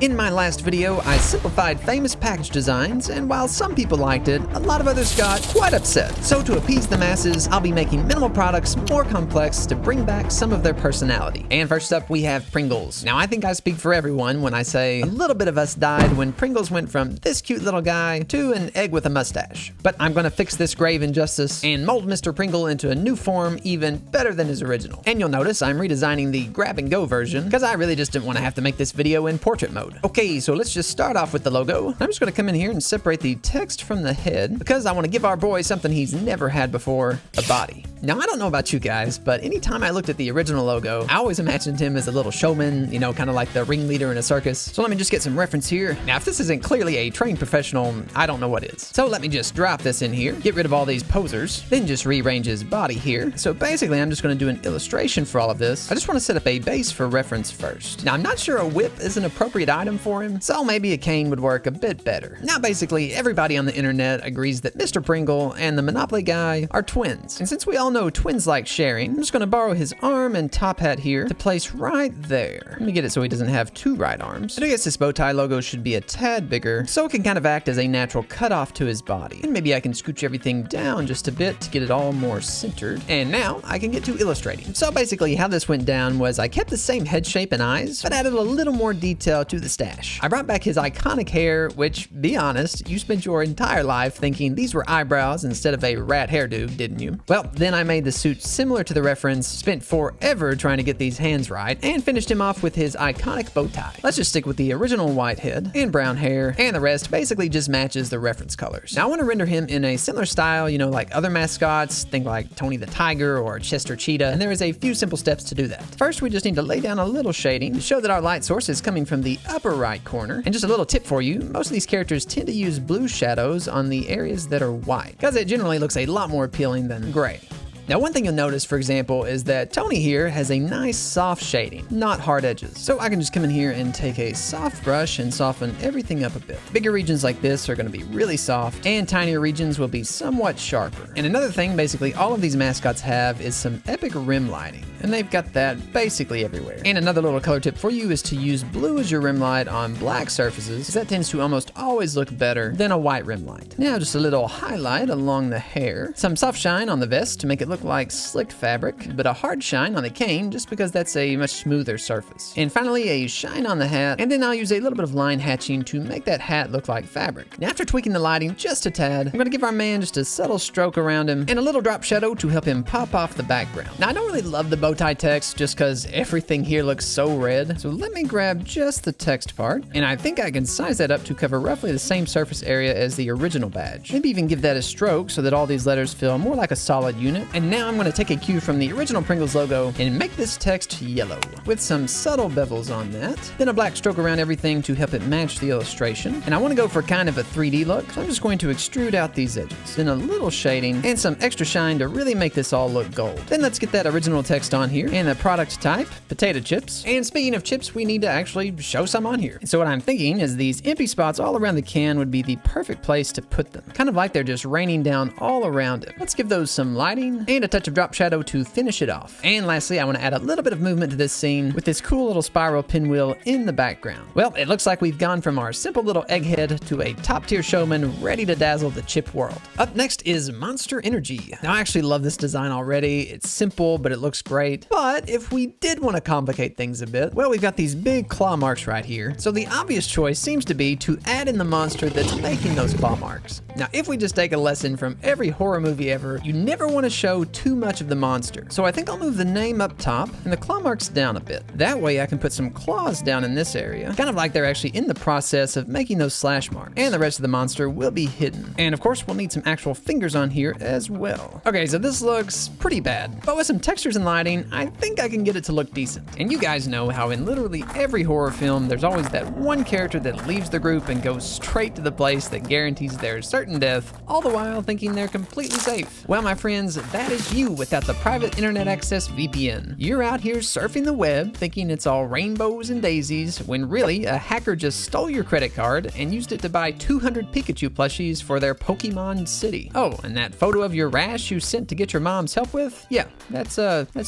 In my last video, I simplified famous package designs, and while some people liked it, a lot of others got quite upset. So to appease the masses, I'll be making minimal products more complex to bring back some of their personality. And first up, we have Pringles. Now, I think I speak for everyone when I say a little bit of us died when Pringles went from this cute little guy to an egg with a mustache. But I'm gonna fix this grave injustice and mold Mr. Pringle into a new form even better than his original. And you'll notice I'm redesigning the grab and go version because I really just didn't want to have to make this video in portrait mode. Okay, so let's just start off with the logo. I'm just gonna come in here and separate the text from the head because I want to give our boy something he's never had before, a body. Now, I don't know about you guys, but anytime I looked at the original logo, I always imagined him as a little showman, you know, kind of like the ringleader in a circus. So let me just get some reference here. Now, if this isn't clearly a trained professional, I don't know what is. So let me just drop this in here, get rid of all these posers, then just rearrange his body here. So basically, I'm just gonna do an illustration for all of this. I just wanna set up a base for reference first. Now, I'm not sure a whip is an appropriate item for him, so maybe a cane would work a bit better. Now, basically, everybody on the internet agrees that Mr. Pringle and the Monopoly guy are twins. And since we all know twins like sharing, I'm just gonna borrow his arm and top hat here to place right there. Let me get it so he doesn't have two right arms. And I guess this bow tie logo should be a tad bigger, so it can kind of act as a natural cutoff to his body. And maybe I can scooch everything down just a bit to get it all more centered. And now I can get to illustrating. So basically how this went down was I kept the same head shape and eyes, but added a little more detail to the stash. I brought back his iconic hair, which, be honest, you spent your entire life thinking these were eyebrows instead of a rat hairdo, didn't you? Well, then I made the suit similar to the reference, spent forever trying to get these hands right, and finished him off with his iconic bow tie. Let's just stick with the original white head and brown hair, and the rest basically just matches the reference colors. Now I want to render him in a similar style, you know, like other mascots, think like Tony the Tiger or Chester Cheetah, and there is a few simple steps to do that. First, we just need to lay down a little shading to show that our light source is coming from the upper right corner. And just a little tip for you, most of these characters tend to use blue shadows on the areas that are white, because it generally looks a lot more appealing than gray. Now, one thing you'll notice, for example, is that Tony here has a nice soft shading, not hard edges. So I can just come in here and take a soft brush and soften everything up a bit. Bigger regions like this are gonna be really soft, and tinier regions will be somewhat sharper. And another thing, basically all of these mascots have is some epic rim lighting, and they've got that basically everywhere. And another little color tip for you is to use blue as your rim light on black surfaces, because that tends to almost always look better than a white rim light. Now, just a little highlight along the hair, some soft shine on the vest to make it look like slicked fabric, but a hard shine on the cane just because that's a much smoother surface. And finally, a shine on the hat, and then I'll use a little bit of line hatching to make that hat look like fabric. Now, after tweaking the lighting just a tad, I'm gonna give our man just a subtle stroke around him and a little drop shadow to help him pop off the background. Now, I don't really love the bow tie text just because everything here looks so red, so let me grab just the text part, and I think I can size that up to cover roughly the same surface area as the original badge. Maybe even give that a stroke so that all these letters feel more like a solid unit. And now I'm gonna take a cue from the original Pringles logo and make this text yellow with some subtle bevels on that. Then a black stroke around everything to help it match the illustration. And I want to go for kind of a 3D look, so I'm just going to extrude out these edges. Then a little shading and some extra shine to really make this all look gold. Then let's get that original text on here and the product type, potato chips. And speaking of chips, we need to actually show some on here. So what I'm thinking is these empty spots all around the can would be the perfect place to put them. Kind of like they're just raining down all around it. Let's give those some lighting and a touch of drop shadow to finish it off. And lastly, I want to add a little bit of movement to this scene with this cool little spiral pinwheel in the background. Well, it looks like we've gone from our simple little egghead to a top-tier showman ready to dazzle the chip world. Up next is Monster Energy. Now, I actually love this design already. It's simple, but it looks great. But if we did want to complicate things a bit, well, we've got these big claw marks right here. So the obvious choice seems to be to add in the monster that's making those claw marks. Now, if we just take a lesson from every horror movie ever, you never want to show too much of the monster. So I think I'll move the name up top and the claw marks down a bit. That way I can put some claws down in this area, kind of like they're actually in the process of making those slash marks. And the rest of the monster will be hidden. And of course, we'll need some actual fingers on here as well. Okay, so this looks pretty bad, but with some textures and lighting, I think I can get it to look decent. And you guys know how in literally every horror film, there's always that one character that leaves the group and goes straight to the place that guarantees their certain death, all the while thinking they're completely safe. Well, my friends, that that is you without the private internet access VPN. You're out here surfing the web thinking it's all rainbows and daisies, when really a hacker just stole your credit card and used it to buy 200 Pikachu plushies for their Pokemon City. Oh, and that photo of your rash you sent to get your mom's help with? Yeah, that's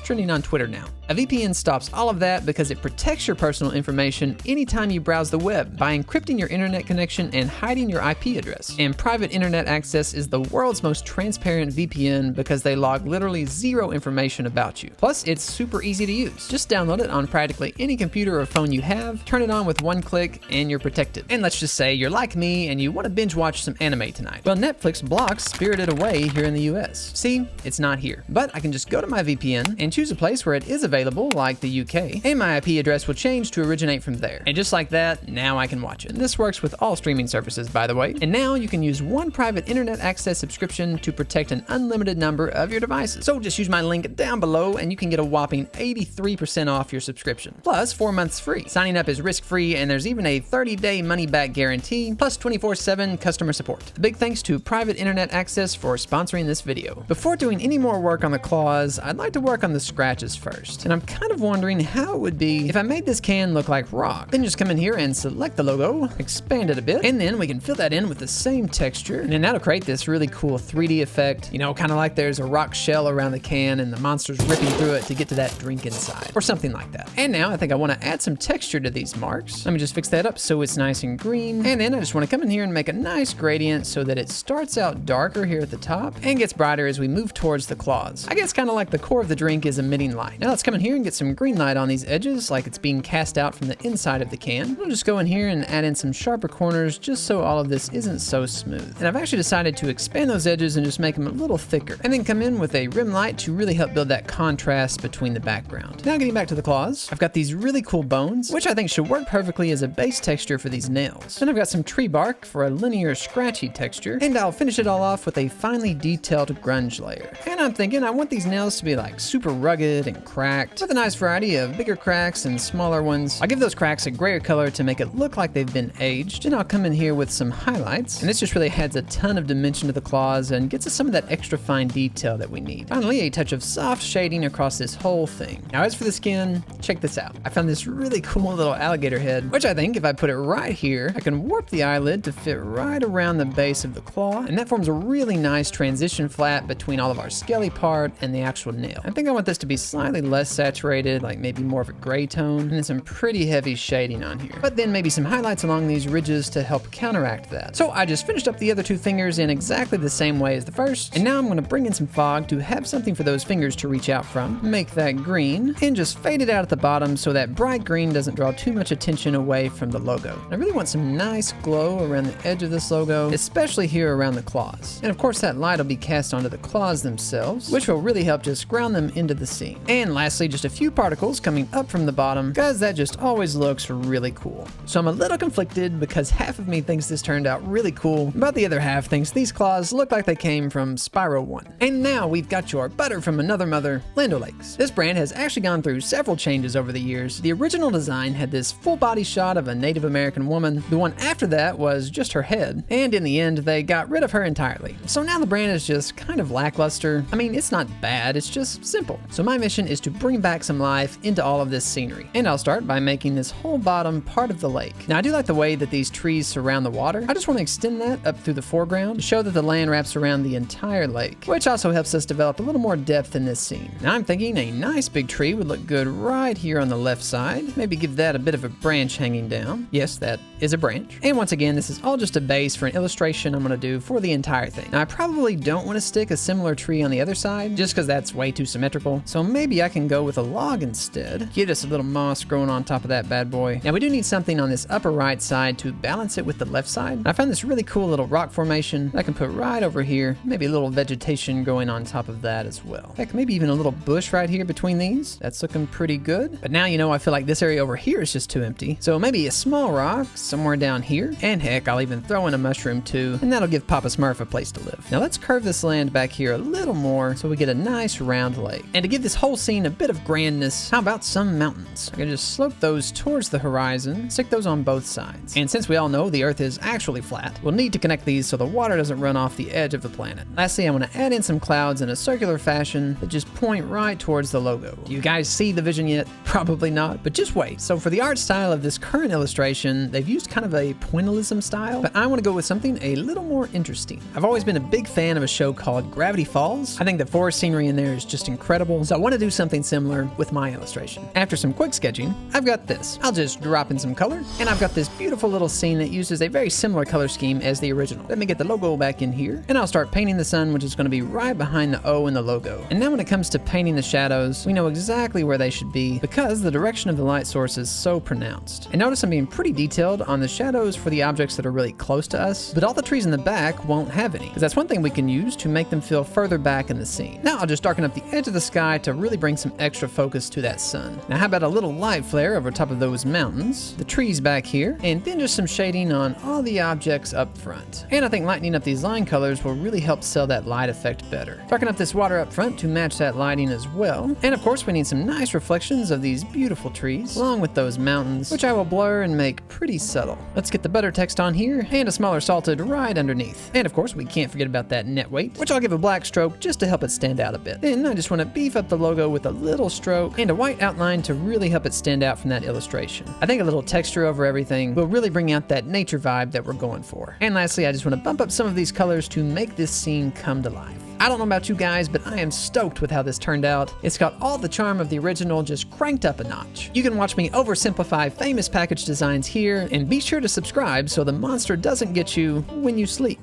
trending on Twitter now. A VPN stops all of that because it protects your personal information anytime you browse the web by encrypting your internet connection and hiding your IP address. And private internet access is the world's most transparent VPN because they log literally zero information about you. Plus, it's super easy to use. Just download it on practically any computer or phone you have, turn it on with one click, and you're protected. And let's just say you're like me and you want to binge watch some anime tonight. Well, Netflix blocks Spirited Away here in the US. See, it's not here. But I can just go to my VPN and choose a place where it is available, like the UK, and my IP address will change to originate from there. And just like that, now I can watch it. And this works with all streaming services, by the way. And now you can use one private internet access subscription to protect an unlimited number of your devices. So just use my link down below and you can get a whopping 83% off your subscription. Plus 4 months free. Signing up is risk-free and there's even a 30-day money-back guarantee, plus 24/7 customer support. A big thanks to Private Internet Access for sponsoring this video. Before doing any more work on the claws, I'd like to work on the scratches first. And I'm kind of wondering how it would be if I made this can look like rock. Then just come in here and select the logo, expand it a bit, and then we can fill that in with the same texture. And then that'll create this really cool 3D effect, you know, kind of like there's a rock shell around the can and the monster's ripping through it to get to that drink inside, or something like that. And now I think I want to add some texture to these marks. Let me just fix that up so it's nice and green. And then I just want to come in here and make a nice gradient so that it starts out darker here at the top and gets brighter as we move towards the claws. I guess kind of like the core of the drink is emitting light. Now let's come in here and get some green light on these edges like it's being cast out from the inside of the can. We'll just go in here and add in some sharper corners just so all of this isn't so smooth. And I've actually decided to expand those edges and just make them a little thicker. And then come in with a rim light to really help build that contrast between the background. Now getting back to the claws, I've got these really cool bones, which I think should work perfectly as a base texture for these nails. Then I've got some tree bark for a linear scratchy texture, and I'll finish it all off with a finely detailed grunge layer. And I'm thinking I want these nails to be like super rugged and cracked, with a nice variety of bigger cracks and smaller ones. I'll give those cracks a grayer color to make it look like they've been aged, and I'll come in here with some highlights, and this just really adds a ton of dimension to the claws and gets us some of that extra fine detail that we need. Finally, a touch of soft shading across this whole thing. Now as for the skin, check this out. I found this really cool little alligator head, which I think if I put it right here, I can warp the eyelid to fit right around the base of the claw, and that forms a really nice transition flat between all of our scaly part and the actual nail. I think I want this to be slightly less saturated, like maybe more of a gray tone, and then some pretty heavy shading on here. But then maybe some highlights along these ridges to help counteract that. So I just finished up the other two fingers in exactly the same way as the first, and now I'm gonna bring in some fog to have something for those fingers to reach out from, make that green, and just fade it out at the bottom so that bright green doesn't draw too much attention away from the logo. I really want some nice glow around the edge of this logo, especially here around the claws. And of course that light will be cast onto the claws themselves, which will really help just ground them into the scene. And lastly, just a few particles coming up from the bottom, because that just always looks really cool. So I'm a little conflicted because half of me thinks this turned out really cool, but the other half thinks these claws look like they came from Spyro 1. And now we've got your butter from another mother, OLakes. This brand has actually gone through several changes over the years. The original design had this full body shot of a Native American woman. The one after that was just her head, and in the end they got rid of her entirely. So now the brand is just kind of lackluster. I mean, it's not bad, it's just simple. So my mission is to bring back some life into all of this scenery. And I'll start by making this whole bottom part of the lake. Now I do like the way that these trees surround the water. I just want to extend that up through the foreground to show that the land wraps around the entire lake, which also helps us develop a little more depth in this scene. Now I'm thinking a nice big tree would look good right here on the left side. Maybe give that a bit of a branch hanging down. Yes, that is a branch. And once again, this is all just a base for an illustration I'm going to do for the entire thing. Now I probably don't want to stick a similar tree on the other side just because that's way too symmetrical. So maybe I can go with a log instead. Get us a little moss growing on top of that bad boy. Now we do need something on this upper right side to balance it with the left side. I found this really cool little rock formation that I can put right over here. Maybe a little vegetation going on top of that as well. Heck, maybe even a little bush right here between these. That's looking pretty good. But now, you know, I feel like this area over here is just too empty. So maybe a small rock somewhere down here. And heck, I'll even throw in a mushroom too. And that'll give Papa Smurf a place to live. Now let's curve this land back here a little more so we get a nice round lake. And to give this whole scene a bit of grandness, how about some mountains? I can just slope those towards the horizon, stick those on both sides. And since we all know the Earth is actually flat, we'll need to connect these so the water doesn't run off the edge of the planet. Lastly, I want to add in some clouds clouds in a circular fashion that just point right towards the logo. Do you guys see the vision yet? Probably not, but just wait. So for the art style of this current illustration, they've used kind of a pointillism style, but I want to go with something a little more interesting. I've always been a big fan of a show called Gravity Falls. I think the forest scenery in there is just incredible, so I want to do something similar with my illustration. After some quick sketching, I've got this. I'll just drop in some color, and I've got this beautiful little scene that uses a very similar color scheme as the original. Let me get the logo back in here, and I'll start painting the sun, which is going to be right behind the O in the logo. And now when it comes to painting the shadows, we know exactly where they should be because the direction of the light source is so pronounced. And notice I'm being pretty detailed on the shadows for the objects that are really close to us, but all the trees in the back won't have any, because that's one thing we can use to make them feel further back in the scene. Now I'll just darken up the edge of the sky to really bring some extra focus to that sun. Now how about a little light flare over top of those mountains, the trees back here, and then just some shading on all the objects up front. And I think lightening up these line colors will really help sell that light effect better. Darken up this water up front to match that lighting as well. And of course we need some nice reflections of these beautiful trees, along with those mountains, which I will blur and make pretty subtle. Let's get the butter text on here, and a smaller salted right underneath. And of course we can't forget about that net weight, which I'll give a black stroke just to help it stand out a bit. Then I just want to beef up the logo with a little stroke and a white outline to really help it stand out from that illustration. I think a little texture over everything will really bring out that nature vibe that we're going for. And lastly, I just want to bump up some of these colors to make this scene come to life. I don't know about you guys, but I am stoked with how this turned out. It's got all the charm of the original just cranked up a notch. You can watch me oversimplify famous package designs here, and be sure to subscribe so the monster doesn't get you when you sleep.